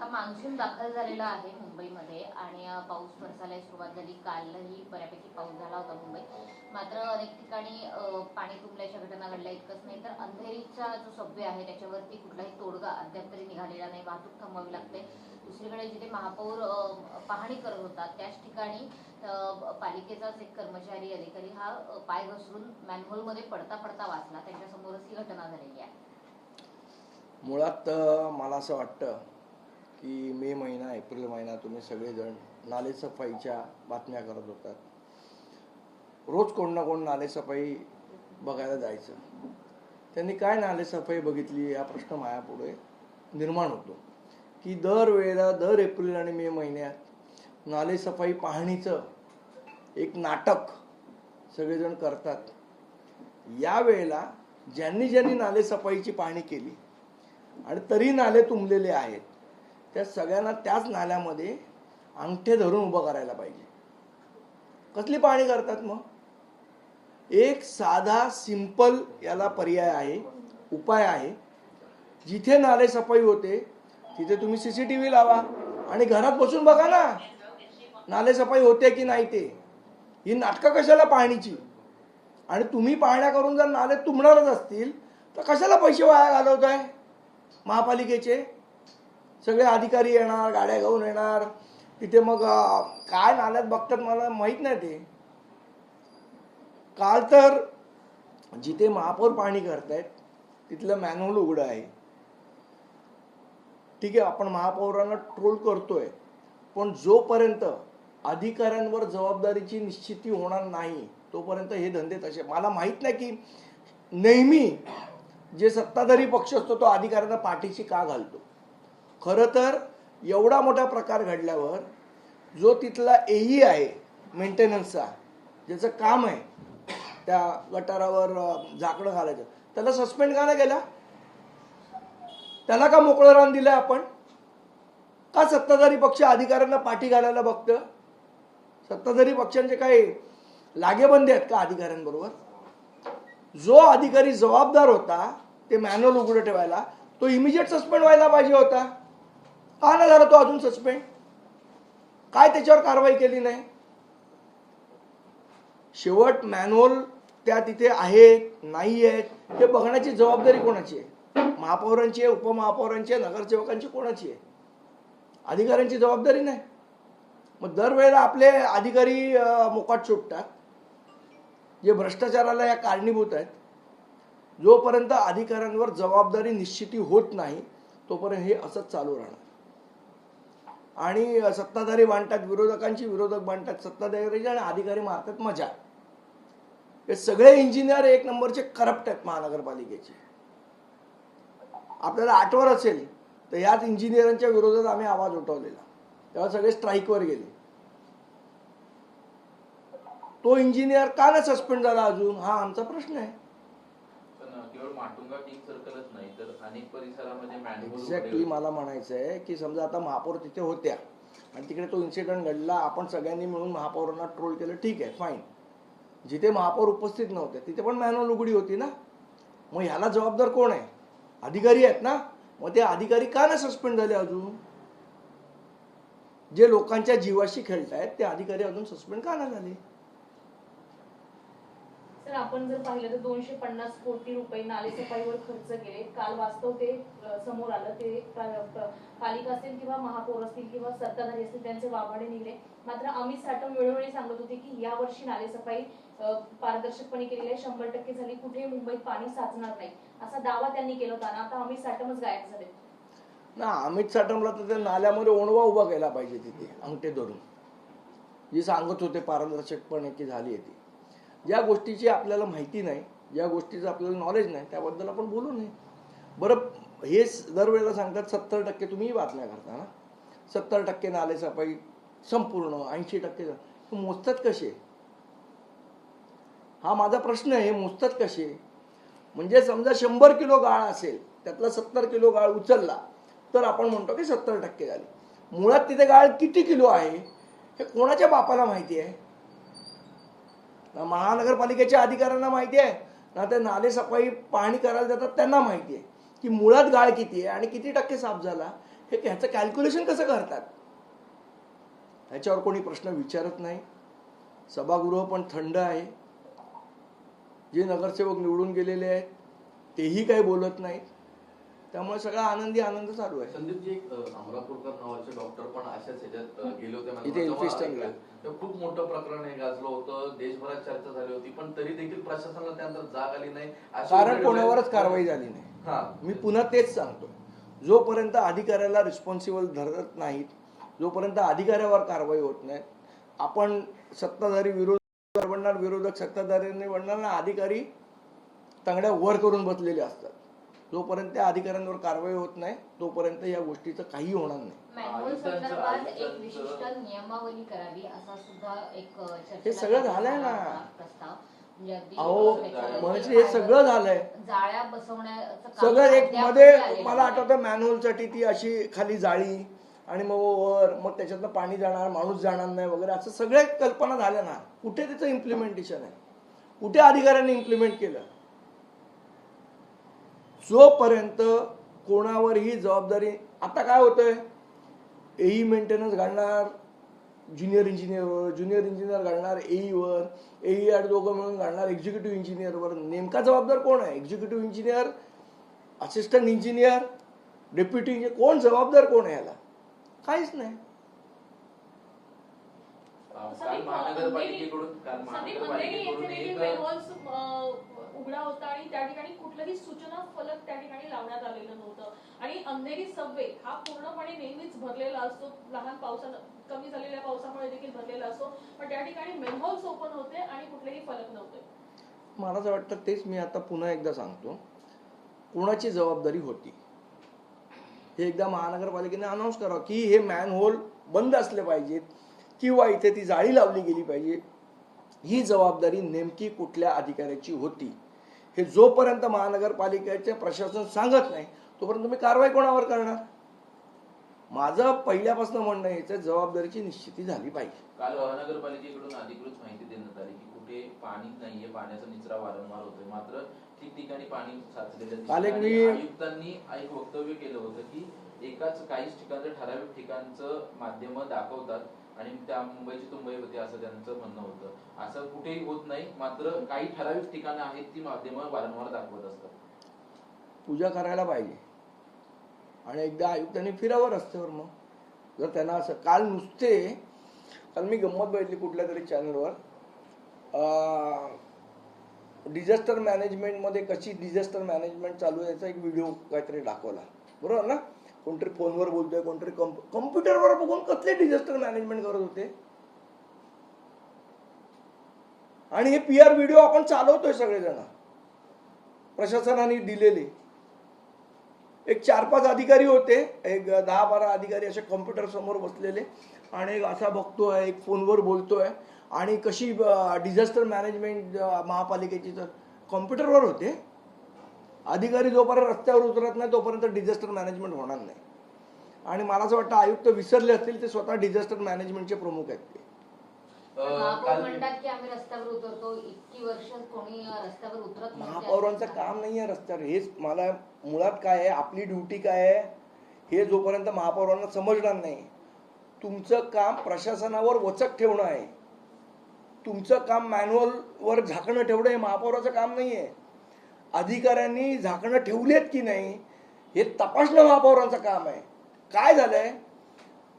आता मान्सून दाखल झालेला आहे मुंबईमध्ये आणि पाऊस बरसायला सुरुवात झाली. कालही बऱ्यापैकी पाऊस झाला होता मुंबईत. मात्र अनेक ठिकाणी पाणी तुंबल्याच्या घटना घडल्या. इतकंच नाही तर अंधेरीचा जो सबवे आहे त्याच्यावरती कुठलाही तोडगा अद्याप तरी निघालेला नाही. वाहतूक थांबवावी लागते. दुसरीकडे जिथे महापौर पाहणी करत होता त्याच ठिकाणी पालिकेचाच एक कर्मचारी अधिकारी हा पाय घसरून मॅनहोलमध्ये पडता पडता वाचला. त्यांच्यासमोरच ही घटना झालेली आहे. मुळात मला असं वाटतं की मे महिना एप्रिल महिना तुम्ही सगळेजण नालेसफाईच्या बातम्या करत होतात. रोज कोण ना कोण नालेसफाई बघायला जायचं. त्यांनी काय नालेसफाई बघितली हा प्रश्न माझ्यापुढे निर्माण होतो की दरवेळेला दर एप्रिल आणि मे महिन्यात नालेसफाई पाहणीचं एक नाटक सगळेजण करतात. यावेळेला ज्यांनी ज्यांनी नालेसफाईची पाहणी केली आणि तरी नाले तुंबलेले आहेत त्या सगळ्यांना त्याच नाल्यामध्ये अंगठे धरून उभं करायला पाहिजे. कसली पाहणी करतात मग? एक साधा सिंपल याला पर्याय आहे, उपाय आहे. जिथे नालेसफाई होते तिथे तुम्ही CCTV लावा आणि घरात बसून बघा ना नालेसफाई होते की नाही ते. ही नाटकं कशाला पाहणीची? आणि तुम्ही पाहण्या करून जर नाले तुंबणारच असतील तर कशाला पैसे वाया घालवताय? महापालिकेचे सगळे अधिकारी येणार, गाड्या घेऊन येणार तिथे, मग काय नाल्यात बघतात मला माहित नाही. ते काल तर जिथे महापौर पाहणी करतायत तिथलं मॅनहोल उघडं आहे. ठीक आहे, आपण महापौरांना ट्रोल करतोय, पण जोपर्यंत अधिकाऱ्यांवर जबाबदारीची निश्चिती होणार नाही तोपर्यंत हे धंदे तसे. मला माहित नाही की नेहमी जे सत्ताधारी पक्ष असतो तो अधिकाऱ्यांना पाठीशी का घालतो. खरं तर एवढा मोठा प्रकार घडल्यावर जो तिथला AE आहे मेंटेनन्सचा, ज्याचं काम आहे त्या गटारावर झाकणं घालायचं, त्याला सस्पेंड का नाही केला? त्याला का मोकळं रान दिलं आपण? का सत्ताधारी पक्ष अधिकाऱ्यांना पाठी घालायला बघतं? सत्ताधारी पक्षांचे काही लागेबंदे आहेत का अधिकाऱ्यांबरोबर? जो अधिकारी जबाबदार होता ते मॅन्युअल उघडं ठेवायला तो इमिजिएट सस्पेंड व्हायला पाहिजे होता. का नाही झाला तो अजून सस्पेंड? काय त्याच्यावर कारवाई केली नाही? शेवट मॅन्युअल त्या तिथे आहेत नाही आहेत हे बघण्याची जबाबदारी कोणाची आहे? महापौरांची आहे, उपमहापौरांची आहे, नगरसेवकांची, कोणाची आहे? अधिकाऱ्यांची जबाबदारी नाही. मग दरवेळेला आपले अधिकारी मोकाट सुटतात जे भ्रष्टाचाराला या कारणीभूत आहेत. जोपर्यंत अधिकाऱ्यांवर जबाबदारी निश्चिती होत नाही तोपर्यंत हे असंच चालू राहणार. आणि सत्ताधारी भांडतात विरोधकांची, विरोधक भांडतात सत्ताधारी आणि अधिकारी मारतात मजा. हे सगळे इंजिनियर एक नंबरचे करप्ट आहेत महानगरपालिकेचे. आपल्याला आठवत असेल तर याच इंजिनियरांच्या विरोधात आम्ही आवाज उठवलेला, तेव्हा सगळे स्ट्राईकवर गेले. तो इंजिनियर का नाही सस्पेंड झाला अजून हा आमचा प्रश्न आहे. केवळ माटुंगा किंग सर्कलच नाही तर अनेक परिसरामध्ये एक्झॅक्टली मला म्हणायचं आहे की समजा आता महापौर तिथे होत्या आणि तिकडे तो इन्सिडेंट घडला, आपण सगळ्यांनी मिळून महापौरांना ट्रोल केलं, ठीक आहे, फाईन. जिथे महापौर उपस्थित नव्हते तिथे पण मॅन्युअल उघडी होती ना. मग ह्याला जबाबदार कोण आहे? अधिकारी आहेत ना. मग ते अधिकारी का नाही सस्पेंड झाले अजून? जे लोकांच्या जीवाशी खेळतायत ते अधिकारी अजून सस्पेंड का नाही झाले? सर, आपण जर पाहिलं तर 250 कोटी रुपये नालेसफाईवर खर्च केले. काल वास्तव ते समोर आलं. ते पालिका असेल किंवा महापौर असतील किंवा सत्ताधारी असतील त्यांचे वाभाडे निघले. मात्र अमित साटम वेळोवेळी सांगत होते की यावर्षी नालेसफाई पारदर्शकपणे केलेली आहे, 100% झाली, कुठेही मुंबईत पाणी साचणार नाही असा दावा त्यांनी केला होता. आता अमित साटमच गायब झाले ना. अमित साटमला तर त्या नाल्यामध्ये ओणवा उभा केला पाहिजे तिथे अंगठे धरून. जे सांगत होते पारदर्शकपणे की झाली आहे ती. ज्या गोष्टीची आपल्याला माहिती नाही, ज्या गोष्टीचं आपल्याला नॉलेज नाही त्याबद्दल आपण बोलू नये. बरं, हे दरवेळेला सांगतात 70% तुम्ही बातम्या करता ना, 70% नालेसफाई संपूर्ण, 80% मोजतात कसे? हा माझा प्रश्न आहे. मोजतात कसे? म्हणजे समजा 100 किलो गाळ असेल त्यातला 70 किलो गाळ उचलला तर आपण म्हणतो की 70% झाली. मुळात तिथे गाळ किती किलो आहे हे कोणाच्या बापाला माहिती आहे? ना महानगरपालिकेच्या अधिकाऱ्यांना माहिती आहे ना ते नालेसफाई पाहणी करायला जातात त्यांना माहिती आहे की मुळात गाळ किती आहे आणि किती टक्के साफ झाला. ह्याचं कॅल्क्युलेशन कसं करतात? ह्याच्यावर कोणी प्रश्न विचारत नाही. सभागृह पण थंड आहे. जे नगरसेवक निवडून गेलेले आहेत तेही काही बोलत नाहीत. त्यामुळे सगळा आनंदी आनंद चालू आहे. संदीपजी, एक अमरापूरकर नावाचे डॉक्टर पण अशाच ह्याच्यात गेले होते इथे इल्फिस्टनला. खूप मोठं प्रकरण हे गाजलं होतं, देशभरात चर्चा झाली होती, पण तरी देखील प्रशासनाला त्यानंतर जाग आली नाही. कारण कोणावरच कारवाई झाली नाही. मी पुन्हा तेच सांगतो, जोपर्यंत अधिकाऱ्याला रिस्पॉन्सिबल धरत नाहीत, जोपर्यंत अधिकाऱ्यावर कारवाई होत नाही, आपण सत्ताधारी विरोधक बनणार, विरोधक सत्ताधाऱ्यांनी बनणार ना, अधिकारी तांगड्या वर करून बसलेले असतात. जोपर्यंत त्या अधिकाऱ्यांवर कारवाई होत नाही तोपर्यंत या गोष्टीचं काही होणार नाही. मॅन्युअल संदर्भात एक विशिष्ट नियमावली करावी असा सुद्धा एक हे सगळं झालंय ना प्रस्ताव. म्हणजे अगदी अहो त्याच्यामध्ये म्हणजे हे सगळं झालंय. जाळ्या बसवण्याचं काम सगळं एक अद्याप मध्ये झालेलं मला नाही. आठवतं मॅन्युअलसाठी ती अशी खाली जाळी आणि मग वर, मग त्याच्यातनं पाणी जाणार, माणूस जाणार नाही वगैरे, असं सगळ्या कल्पना झाल्या ना. कुठे त्याचं इम्प्लिमेंटेशन आहे? कुठे अधिकाऱ्यांनी इम्प्लिमेंट केलं? जोपर्यंत कोणावरही जबाबदारी, आता काय होतंय, एई मेंटेनन्स घालणार ज्युनियर इंजिनियरवर, ज्युनियर इंजिनियर घालणार एईवर, एई आणि दोघं मिळून घालणार एक्झिक्युटिव्ह इंजिनियरवर. नेमका जबाबदार कोण आहे? Executive engineer, assistant engineer, deputy engineer, कोण जबाबदार कोण आहे याला? काहीच नाही. काल महानगरपालिकेकडून उघडा होता आणि त्या ठिकाणी कुठलंही सूचना फलक त्या ठिकाणी लावण्यात आलेलं नव्हतं. आणि अंधेरी सबवे हा पूर्णपणे नेहमीच भरलेला असतो, लहान पावसानं, कमी झालेल्या पावसामुळे देखील भरलेला असतो, पण त्या ठिकाणी मेनहोल्स ओपन होते आणि कुठलेही फलक नव्हते. मला असं वाटतं, तेच मी आता पुन्हा एकदा सांगतो, कोणाची जबाबदारी होती हे एकदा महानगरपालिकेने अनाऊन्स करावं की हे मॅनहोल बंद असले पाहिजेत किंवा इथे ती जाळी लावली गेली पाहिजे. ही जबाबदारी नेमकी कुठल्या अधिकाऱ्याची होती हे जोपर्यंत महानगरपालिकेचे प्रशासन सांगत नाही तोपर्यंत तुम्ही कारवाई कोणावर करणार? माझं पहिल्यापासून म्हणणं याच्या जबाबदारीची निश्चिती झाली पाहिजे. काल महानगरपालिकेकडून अधिकृत माहिती देण्यात आली की कुठे पाणी नाहीये, पाण्याचा निचरा वारंवार होतोय, मात्र ठिकठिकाणी पाणी साचलेलं काल एक दिसतंय. आयुक्तांनी एक वक्तव्य केलं होतं की एकाच काहीच ठिकाणचं ठराविक ठिकाणचं माध्यम दाखवतात आणि त्या मुंबईची तुंबई होते असं त्यांचं म्हणणं होतं. असं कुठेही होत नाही, मात्र काही ठराविक ठिकाणं आहेत ती माध्यमं वारंवार दाखवत असतात. पूजा करायला पाहिजे आणि एकदा आयुक्तांनी फिरावं रस्त्यावर. मग जर त्यांना असं काल मी गंमत बघितली कुठल्या तरी चॅनलवर, डिझास्टर मॅनेजमेंटमध्ये कशी डिझास्टर मॅनेजमेंट चालू आहे याचा एक व्हिडिओ काहीतरी दाखवला, बरोबर ना? कोणतरी फोनवर बोलतोय, कोणतरी कम्प्युटरवर बघून कसले डिझास्टर मॅनेजमेंट करत होते. आणि हे PR व्हिडिओ आपण चालवतोय सगळेजण, प्रशासनाने दिलेले. एक 4-5 अधिकारी होते, एक 10-12 अधिकारी असे कम्प्युटर समोर बसलेले आणि एक असा बघतोय, एक फोनवर बोलतोय आणि कशी डिझास्टर मॅनेजमेंट महापालिकेची तर कम्प्युटरवर होते. अधिकारी जोपर्यंत रस्त्यावर उतरत नाही तोपर्यंत डिझास्टर मॅनेजमेंट होणार नाही. आणि मला असं वाटतं आयुक्त विसरले असतील, ते स्वतः डिझास्टर मॅनेजमेंटचे प्रमुख आहेत. ते महापौर म्हणतात की आम्ही रस्त्यावर उतरतो, इतकी वर्ष कोणी रस्त्यावर उतरत नाही. महापौरांचं काम नाही आहे रस्त्यावर. हेच मला मुळात काय आहे, आपली ड्युटी काय आहे हे जोपर्यंत महापौरांना समजणार नाही. तुमचं काम प्रशासनावर वचक ठेवणं आहे, तुमचं काम मॅन्युअलवर झाकणं ठेवणं हे महापौराचं काम नाही आहे. अधिकाऱ्यांनी झाकणं ठेवलेत की नाही हे तपासणं महापौरांचं काम आहे. काय झालंय,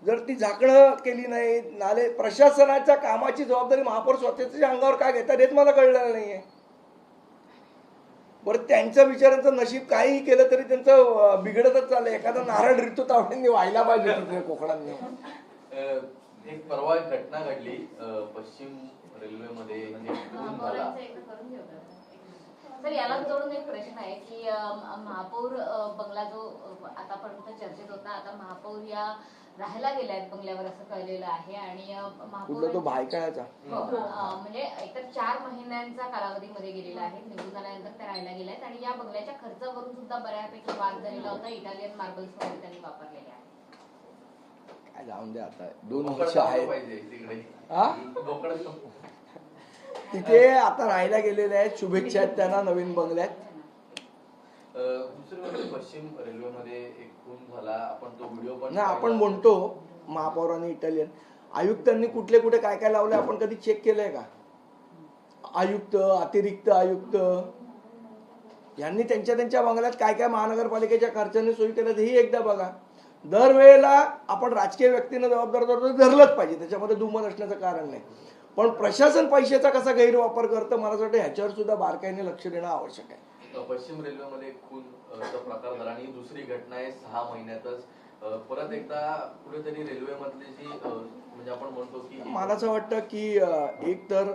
जर ती झाकणं केली नाही, नाले प्रशासनाच्या कामाची जबाबदारी महापौर स्वतःच्या अंगावर काय घेतात हेच मला कळलेलं नाहीये. बरं, त्यांच्या बिचारांचं नशीब काही केलं तरी त्यांचं बिघडतच चाललंय. एखादा नारळ ऋतू तावड्यांनी व्हायला पाहिजे कोकणांनी. एक परवा एक घटना घडली पश्चिम रेल्वेमध्ये, सर याला जोडून एक प्रश्न आहे की महापौर बंगला जो आतापर्यंत चर्चेत होता, आता महापौर या राहायला गेल्या आहेत बंगल्यावर असं कळलेलं आहे. आणि महापौर तो भायकायाचा म्हणजे एकतर 4 महिन्यांचा कालावधीमध्ये गेलेला आहे. निवडून आल्यानंतर त्या राहायला गेल्या आहेत आणि या बंगल्याच्या खर्चावरून सुद्धा बऱ्यापैकी वाद झालेला होता. इटालियन मार्बल्स मध्ये त्यांनी वापरलेले आहे. काय जाऊन द्या, आता 2 वर्ष आहेत तिथे, आता राहायला गेलेले आहेत. शुभेच्छा आहेत त्यांना नवीन बंगल्यात. दुसरी गोष्ट, पश्चिम रेल्वेमध्ये एक खून झाला, आपण तो व्हिडिओ पण नाही, आपण म्हणतो महापौरांनी इटालियन आयुक्तांनी कुठले कुठे काय काय लावले आपण कधी चेक केलंय का? आयुक्त, अतिरिक्त आयुक्त यांनी त्यांच्या बंगल्यात काय काय महानगरपालिकेच्या खर्चाने सोयी केल्या हेही एकदा बघा. दरवेळेला आपण राजकीय व्यक्तीनं जबाबदार धरलंच पाहिजे, त्याच्यामध्ये दुमत असण्याचं कारण नाही. पण प्रशासन पैशाचा कसा गैरवापर करतं मला असं वाटतं ह्याच्यावर सुद्धा बारकाईने लक्ष देणं आवश्यक आहे. पश्चिम रेल्वेमध्ये खूनचा प्रकार झाला आणि दुसरी घटना आहे 6 महिन्यातच. परत एकदा कुठेतरी रेल्वेमधली जी म्हणजे आपण म्हणतो की मला असं वाटतं की एक तर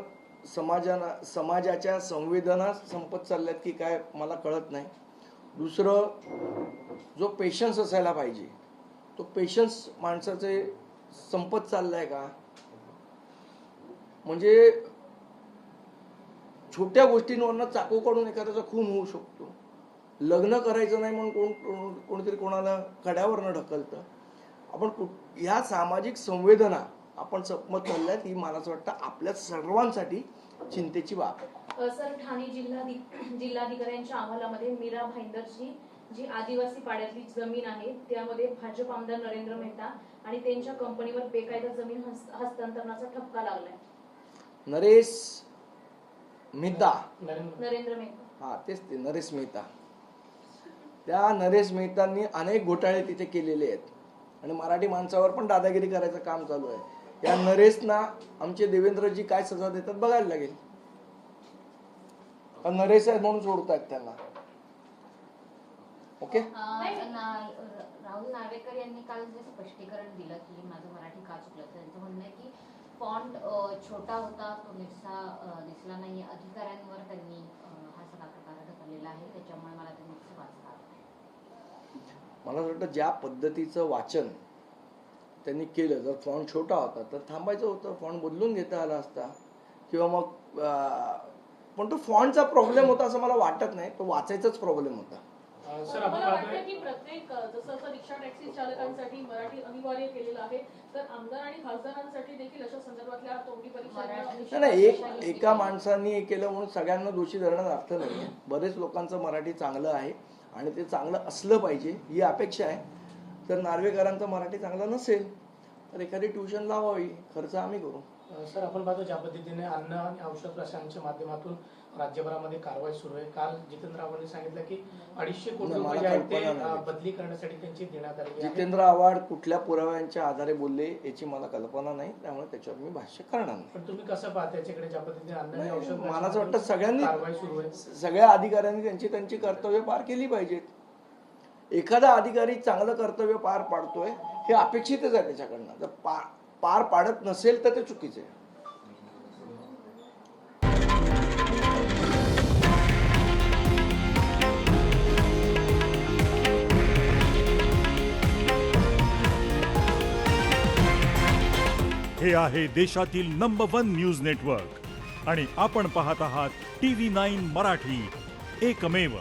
समाजाच्या संवेदना संपत चालल्यात की काय मला कळत नाही. दुसरं जो पेशन्स असायला पाहिजे तो पेशन्स माणसाचे संपत चाललाय का? म्हणजे छोट्या गोष्टींवरनं चाकू काढून एखाद्याचा खून होऊ शकतो. लग्न करायचं नाही म्हणून कोणीतरी कोणाला कड्यावरनं ढकलतं. आपण ह्या सामाजिक संवेदना आपण संपत चालल्यात ही मला असं वाटतं आपल्या सर्वांसाठी चिंतेची बाब आहे. सर, ठाणे जिल्हाधिकाऱ्यांच्या अहवालामध्ये मीरा भाईंदरची जी आदिवासी पाड्यातली जमीन आहे त्यामध्ये भाजप आमदार नरेंद्र मेहता आणि त्यांच्या कंपनीवर बेकायदा जमीन हस्तांतरणाचा ठपका लागलाय. नरेश मेहता, नरेंद्र मेहता, हा तेच ते नरेश मेहता. त्या नरेश मेहतांनी अनेक घोटाळे तिथे केलेले आहेत आणि मराठी माणसावर पण दादागिरी करायचं काम चालू आहे. या नरेशना आमचे देवेंद्रजी काय सजा देतात बघायला लागेल. नरेश आहेत म्हणून सोडतात त्यांना. ओके, राहुल नार्वेकर यांनी काल जे स्पष्टीकरण दिलं की माझं मराठी का चुकलं, त्यांचं म्हणणं आहे की फॉन्ट छोटा होता, तो दिसला नाही. अधिकाऱ्यांवर त्यांनी हा सगळा प्रकार ढकललेला आहे, त्याच्यामुळे मला ते नुकसान वाचता आलं. मला असं वाटतं ज्या पद्धतीचं वाचन त्यांनी केलं, जर फॉन्ट छोटा होता तर थांबायचं होतं, फॉन्ट बदलून घेता आला असता किंवा मग पण तो फॉन्टचा प्रॉब्लेम होता असं मला वाटत नाही, तो वाचायचाच प्रॉब्लेम होता. सर, मला वाटतं की प्रत्येक जसं रिक्षा टॅक्सी चालकांसाठी मराठी अनिवार्य केलेलं आहे, तर आमदार आणि खासदारांसाठी देखील अशा संदर्भातल्या तोंडी परीक्षा नाही, एका माणसाने हे केलं म्हणून सगळ्यांना दोषी धरण्याचा अर्थ नाही. बरेच लोकांचं मराठी चांगलं आहे आणि ते चांगलं असलं पाहिजे ही अपेक्षा आहे. तर नार्वेकरांचं मराठी चांगलं नसेल तर एखादी ट्युशन लावावी, खर्च आम्ही करू. सर, आपण पाहतो ज्या पद्धतीने अन्न आणि औषध प्रशासनाच्या माध्यमातून राज्यभरामध्ये कारवाई सुरू आहे. काल जितेंद्र आव्हाडांनी सांगितलं की 250 कोटी रुपये जे आहेत ते बदली करण्यासाठी त्यांची देण्यात आली आहे. जितेंद्र आव्हाड कुठल्या पुराव्यांच्या आधारे बोलले याची मला कल्पना नाही, त्यामुळे त्याच्यावर मी भाष्य करणार नाही. पण तुम्ही कसं पाहता याच्याकडे, ज्या पद्धतीने अन्न आणि औषध मला असं वाटतं सगळ्यांनी, कारवाई सुरू आहे, सगळ्या अधिकाऱ्यांनी त्यांची कर्तव्य पार केली पाहिजेत. एखादा अधिकारी चांगलं कर्तव्य पार पाडतोय हे अपेक्षितच आहे त्याच्याकडनं. जर पार पाडत नसेल तर ते चुकीचं आहे. हे आहे देशातील नंबर 1 न्यूज नेटवर्क आणि आपण पाहत आहात TV9 मराठी, एकमेव.